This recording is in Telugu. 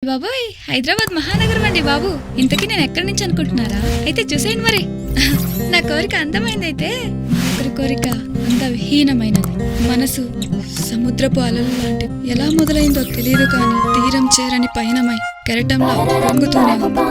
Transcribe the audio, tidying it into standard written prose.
బాబోయ్, హైదరాబాద్ మహానగరం అండి బాబు. ఇంతకీ నేను ఎక్కడి నుంచి అనుకుంటున్నారా? అయితే చూసేయండి మరి. నా కోరిక అందమైందైతే ఒకరి కోరిక అందవిహీనమైనది. మనసు సముద్రపు అలలు లాంటి. ఎలా మొదలైందో తెలియదు కానీ తీరం చేరని పయనమై కెరటంలా పొంగుతూనే ఉంది.